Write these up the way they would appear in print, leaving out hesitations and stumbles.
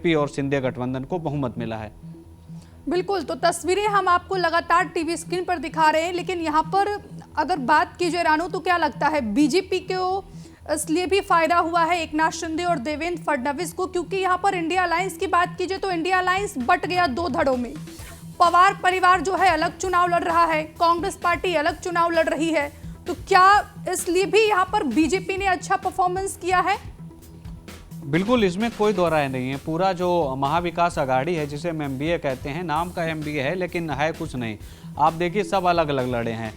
BJP और शिंदे गठबंधन को बहुमत मिला है। बिल्कुल, तो तस्वीरें हम आपको लगातार टीवी स्क्रीन पर दिखा रहे हैं, लेकिन यहाँ पर अगर बात की जाए रानू, तो क्या लगता है बीजेपी को इसलिए भी फायदा हुआ है एकनाथ शिंदे और देवेंद्र फडणवीस को, क्योंकि यहाँ पर इंडिया अलायंस की बात की जाए तो इंडिया अलायंस बट गया दो धड़ों में। पवार परिवार जो है अलग चुनाव लड़ रहा है, कांग्रेस पार्टी अलग चुनाव लड़ रही है, तो क्या इसलिए भी यहाँ पर बीजेपी ने अच्छा परफॉर्मेंस किया है? बिल्कुल, इसमें कोई दो राय नहीं है। पूरा जो महाविकास अघाड़ी है, जिसे हम एमबीए कहते हैं, नाम का एमबीए है लेकिन है कुछ नहीं। आप देखिए सब अलग अलग लड़े हैं।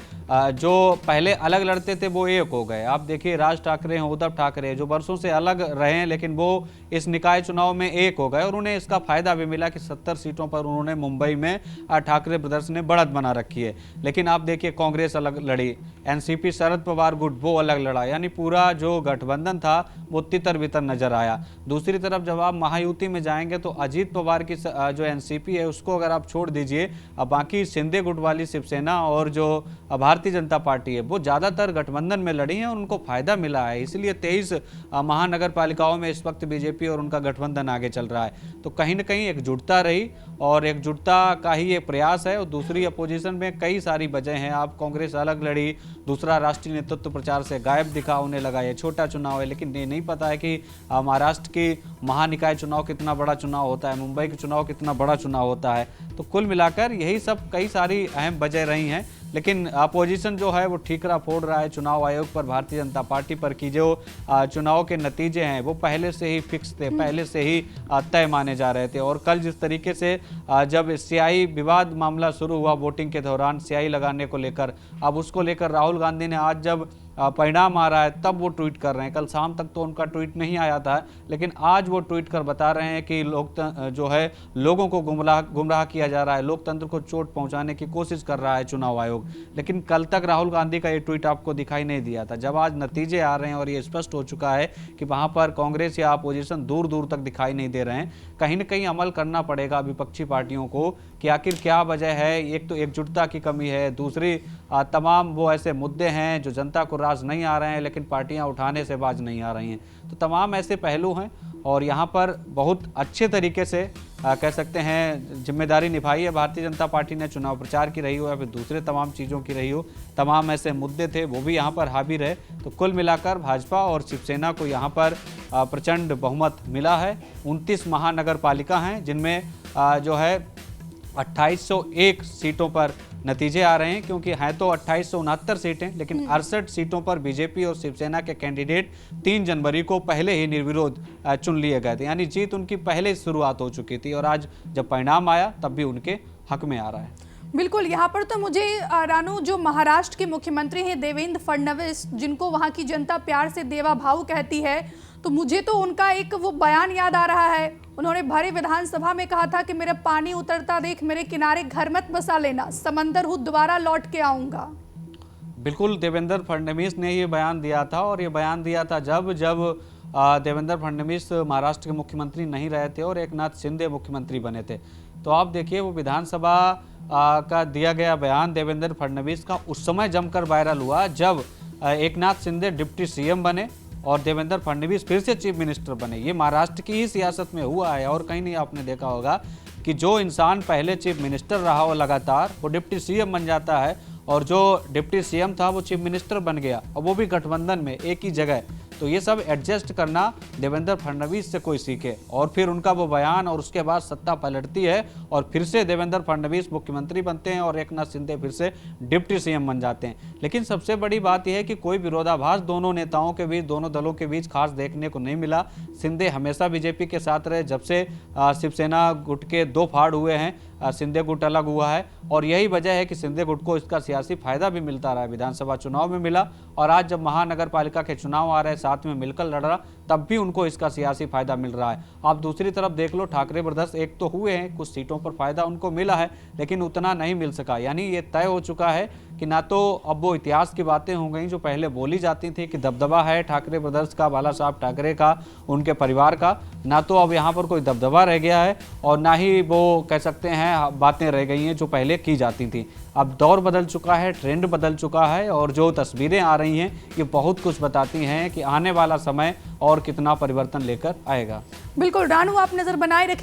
जो पहले अलग लड़ते थे वो एक हो गए। आप देखिए राज ठाकरे हैं, उद्धव ठाकरे जो वर्षों से अलग रहे हैं, लेकिन वो इस निकाय चुनाव में एक हो गए और उन्हें इसका फायदा भी मिला कि 70 सीटों पर उन्होंने मुंबई में ठाकरे ब्रदर्स ने बढ़त बना रखी है। लेकिन आप देखिए कांग्रेस अलग लड़ी, एनसीपी शरद पवार गुट वो अलग लड़ा, यानी पूरा जो गठबंधन था वो तितर बितर नजर आया। दूसरी तरफ जब आप महायुति में जाएंगे तो अजीत पवार की जो एनसीपी है उसको अगर आप छोड़ दीजिए, बाकी शिंदे गुट वाली शिवसेना और जो भारतीय जनता पार्टी है वो ज़्यादातर गठबंधन में लड़ी हैं और उनको फायदा मिला है। इसलिए 23 महानगर पालिकाओं में इस वक्त बीजेपी और उनका गठबंधन आगे चल रहा है। तो कहीं ना कहीं एकजुटता रही और एकजुटता का ही ये प्रयास है। और दूसरी अपोजिशन में कई सारी वजह हैं। आप कांग्रेस अलग लड़ी, दूसरा राष्ट्रीय नेतृत्व प्रचार से गायब दिखा, उन्हें लगा ये छोटा चुनाव है, लेकिन ये नहीं पता है कि महाराष्ट्र की महानिकाय चुनाव कितना बड़ा चुनाव होता है, मुंबई के चुनाव कितना बड़ा चुनाव होता है। तो कुल मिलाकर यही सब कई सारी अहम वजह रही हैं। लेकिन अपोजिशन जो है वो ठीकरा फोड़ रहा है चुनाव आयोग पर, भारतीय जनता पार्टी पर, कि जो चुनाव के नतीजे हैं वो पहले से ही फिक्स थे, पहले से ही तय माने जा रहे थे। और कल जिस तरीके से जब स्याही विवाद मामला शुरू हुआ वोटिंग के दौरान स्याही लगाने को लेकर, अब उसको लेकर राहुल गांधी ने आज जब परिणाम आ रहा है तब वो ट्वीट कर रहे हैं। कल शाम तक तो उनका ट्वीट नहीं आया था, लेकिन आज वो ट्वीट कर बता रहे हैं कि जो है लोगों को गुमराह किया जा रहा है, लोकतंत्र को चोट पहुंचाने की कोशिश कर रहा है चुनाव आयोग। लेकिन कल तक राहुल गांधी का ये ट्वीट आपको दिखाई नहीं दिया था। जब आज नतीजे आ रहे हैं और ये स्पष्ट हो चुका है कि वहां पर कांग्रेस या अपोजिशन दूर दूर तक दिखाई नहीं दे रहे हैं, कहीं ना कहीं अमल करना पड़ेगा विपक्षी पार्टियों को कि आखिर क्या वजह है। एक तो एकजुटता की कमी है, दूसरी तमाम वो ऐसे मुद्दे हैं जो जनता को राज नहीं आ रहे हैं लेकिन पार्टियां उठाने से बाज नहीं आ रही हैं। तो तमाम ऐसे पहलू हैं और यहाँ पर बहुत अच्छे तरीके से कह सकते हैं जिम्मेदारी निभाई है भारतीय जनता पार्टी ने, चुनाव प्रचार की रही हो या फिर दूसरे तमाम चीज़ों की रही हो। तमाम ऐसे मुद्दे थे वो भी यहाँ पर हावी रहे। तो कुल मिलाकर भाजपा और शिवसेना को यहाँ पर प्रचंड बहुमत मिला है। 29 महानगर पालिका हैं जिनमें जो है 2801 सीटों पर नतीजे आ रहे हैं, क्योंकि हैं तो 2869 सीटें, लेकिन 68 सीटों पर बीजेपी और शिवसेना के कैंडिडेट 3 जनवरी को पहले ही निर्विरोध चुन लिए गए थे, यानी जीत उनकी पहले शुरुआत हो चुकी थी और आज जब परिणाम आया तब भी उनके हक में आ रहा है। बिल्कुल, यहाँ पर तो मुझे रानू जो महाराष्ट्र के मुख्यमंत्री हैं देवेंद्र फडणवीस, जिनको वहाँ की जनता प्यार से देवा भाऊ कहती है, तो मुझे तो उनका एक वो बयान याद आ रहा है। उन्होंने भरे विधानसभा में कहा था कि मेरा पानी उतरता देख मेरे किनारे घर मत बसा लेना, समंदर हूँ दोबारा लौट के आऊँगा। बिल्कुल, देवेंद्र फडणवीस ने ये बयान दिया था और ये बयान दिया था जब देवेंद्र फडणवीस महाराष्ट्र के मुख्यमंत्री नहीं रहे थे और एकनाथ शिंदे मुख्यमंत्री बने थे। तो आप देखिए वो विधानसभा का दिया गया बयान देवेंद्र फडणवीस का उस समय जमकर वायरल हुआ जब एकनाथ शिंदे डिप्टी सीएम बने और देवेंद्र फडणवीस फिर से चीफ मिनिस्टर बने। ये महाराष्ट्र की ही सियासत में हुआ है और कहीं नहीं। आपने देखा होगा कि जो इंसान पहले चीफ मिनिस्टर रहा हो लगातार, वो डिप्टी सीएम बन जाता है और जो डिप्टी सीएम था वो चीफ मिनिस्टर बन गया और वो भी गठबंधन में एक ही जगह। तो ये सब एडजस्ट करना देवेंद्र फडणवीस से कोई सीखे और फिर उनका वो बयान और उसके बाद सत्ता पलटती है और फिर से देवेंद्र फडणवीस मुख्यमंत्री बनते हैं और एकनाथ शिंदे फिर से डिप्टी सीएम बन जाते हैं। लेकिन सबसे बड़ी बात यह है कि कोई विरोधाभास दोनों नेताओं के बीच, दोनों दलों के बीच खास देखने को नहीं मिला। शिंदे हमेशा बीजेपी के साथ रहे, जब से शिवसेना गुट के 2 फाड़ हुए हैं शिंदे गुट अलग हुआ है और यही वजह है कि शिंदे गुट को इसका सियासी फायदा भी मिलता रहा। विधानसभा चुनाव में मिला और आज जब महानगर पालिका के चुनाव आ रहे साथ में मिलकर लड़ रहा, तब भी उनको इसका सियासी फायदा मिल रहा है। आप दूसरी तरफ देख लो, ठाकरे ब्रदर्स एक तो हुए हैं, कुछ सीटों पर फायदा उनको मिला है लेकिन उतना नहीं मिल सका। यानी ये तय हो चुका है कि ना तो अब वो इतिहास की बातें हो गई जो पहले बोली जाती थी कि दबदबा है ठाकरे ब्रदर्स का, बाला साहब ठाकरे का, उनके परिवार का, ना तो अब यहाँ पर कोई दबदबा रह गया है और ना ही वो कह सकते हैं बातें रह गई हैं जो पहले की जाती थी। अब दौर बदल चुका है, ट्रेंड बदल चुका है और जो तस्वीरें आ रही हैं ये बहुत कुछ बताती हैं कि आने वाला समय और और कितना परिवर्तन लेकर आएगा। बिल्कुल रानू, आप नजर बनाए रखें।